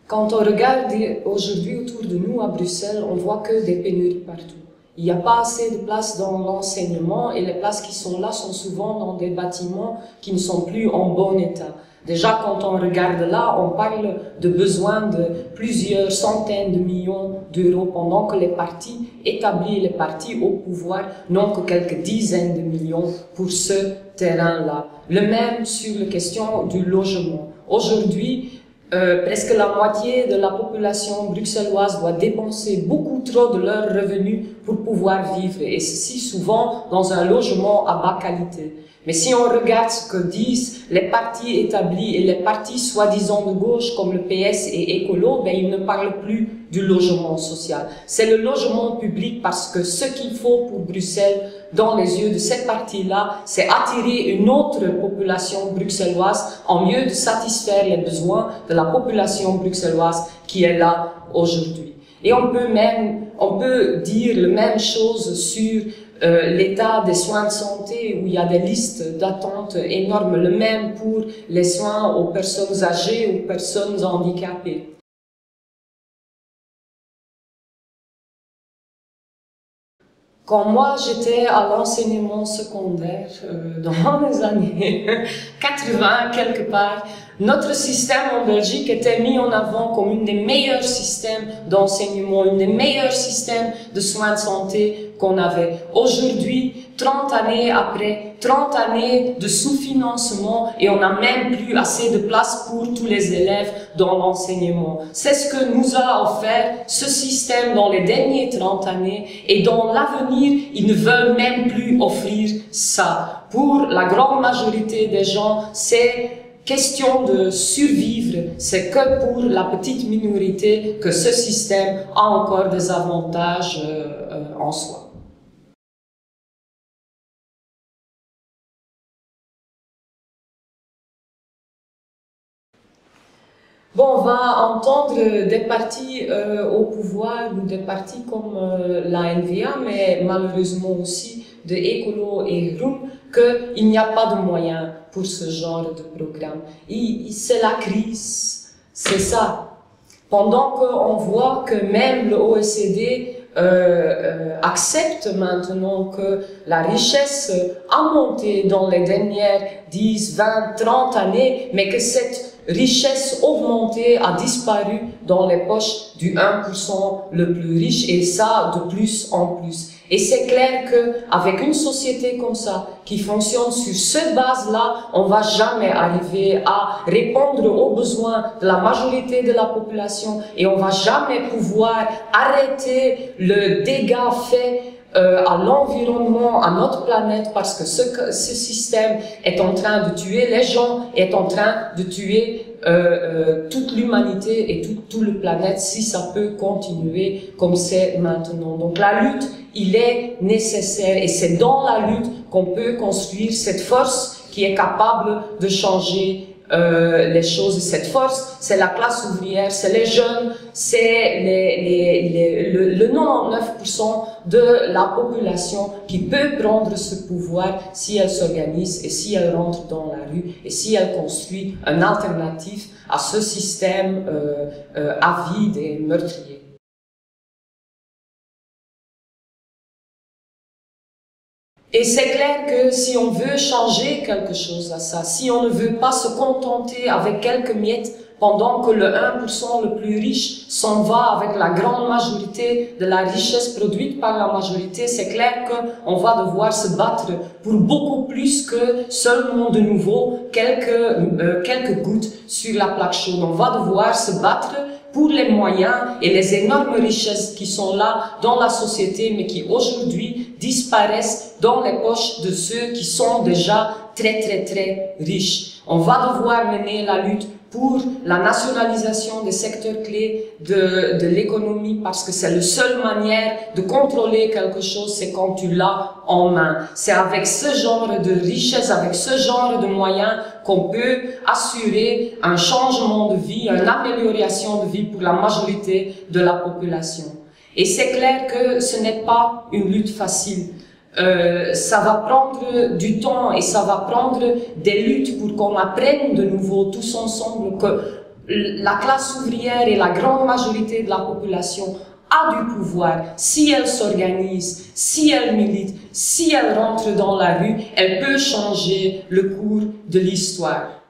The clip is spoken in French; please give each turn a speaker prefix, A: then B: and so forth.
A: Quand on regarde aujourd'hui autour de nous à Bruxelles, on voit que des pénuries partout. Il n'y a pas assez de places dans l'enseignement et les places qui sont là sont souvent dans des bâtiments qui ne sont plus en bon état. Déjà, quand on regarde là, on parle de besoins de plusieurs centaines de millions d'euros pendant que les partis établis, les partis au pouvoir n'ont que quelques dizaines de millions pour ce terrain-là. Le même sur la question du logement. Aujourd'hui, presque la moitié de la population bruxelloise doit dépenser beaucoup trop de leurs revenus pour pouvoir vivre, et ceci souvent dans un logement à bas qualité. Mais si on regarde ce que disent les partis établis et les partis soi-disant de gauche comme le PS et Écolo, ben ils ne parlent plus du logement social. C'est le logement public, parce que ce qu'il faut pour Bruxelles, dans les yeux de cette partie-là, c'est attirer une autre population bruxelloise en lieu de satisfaire les besoins de la population bruxelloise qui est là aujourd'hui. Et on peut dire la même chose sur l'état des soins de santé, où il y a des listes d'attente énormes, le même pour les soins aux personnes âgées, aux personnes handicapées. Quand moi j'étais à l'enseignement secondaire, dans les années 80 quelque part, notre système en Belgique était mis en avant comme une des meilleurs systèmes d'enseignement, une des meilleurs systèmes de soins de santé qu'on avait. Aujourd'hui, 30 années après, 30 années de sous-financement, et on n'a même plus assez de place pour tous les élèves dans l'enseignement. C'est ce que nous a offert ce système dans les dernières 30 années, et dans l'avenir, ils ne veulent même plus offrir ça. Pour la grande majorité des gens, c'est question de survivre, c'est que pour la petite minorité que ce système a encore des avantages en soi. Bon, on va entendre des partis au pouvoir ou des partis comme la NVA, mais malheureusement aussi de Écolo et Groen, qu'il n'y a pas de moyens pour ce genre de programme. C'est la crise, c'est ça. Pendant qu'on voit que même le OECD accepte maintenant que la richesse a monté dans les dernières 10, 20, 30 années, mais que cette richesse augmentée a disparu dans les poches du 1% le plus riche, et ça de plus en plus. Et c'est clair qu'avec une société comme ça, qui fonctionne sur cette base-là, on va jamais arriver à répondre aux besoins de la majorité de la population, et on va jamais pouvoir arrêter le dégât fait à l'environnement, à notre planète, parce que ce système est en train de tuer les gens, est en train de tuer toute l'humanité et toute la planète, si ça peut continuer comme c'est maintenant. Donc la lutte, il est nécessaire, et c'est dans la lutte qu'on peut construire cette force qui est capable de changer les choses. Cette force, c'est la classe ouvrière, c'est les jeunes, c'est le 99% de la population qui peut prendre ce pouvoir si elle s'organise et si elle rentre dans la rue et si elle construit une alternative à ce système avide et meurtrier. Et c'est clair que si on veut changer quelque chose à ça, si on ne veut pas se contenter avec quelques miettes pendant que le 1% le plus riche s'en va avec la grande majorité de la richesse produite par la majorité, c'est clair qu'on va devoir se battre pour beaucoup plus que seulement de nouveau quelques gouttes sur la plaque chaude. On va devoir se battre pour les moyens et les énormes richesses qui sont là dans la société, mais qui aujourd'hui disparaissent dans les poches de ceux qui sont déjà très riches. On va devoir mener la lutte pour la nationalisation des secteurs clés de l'économie, parce que c'est la seule manière de contrôler quelque chose, c'est quand tu l'as en main. C'est avec ce genre de richesse, avec ce genre de moyens qu'on peut assurer un changement de vie, une amélioration de vie pour la majorité de la population. Et c'est clair que ce n'est pas une lutte facile. Ça va prendre du temps et ça va prendre des luttes pour qu'on apprenne de nouveau tous ensemble que la classe ouvrière et la grande majorité de la population a du pouvoir, si elle s'organise, si elle milite, si elle rentre dans la rue, elle peut changer le cours de l'histoire.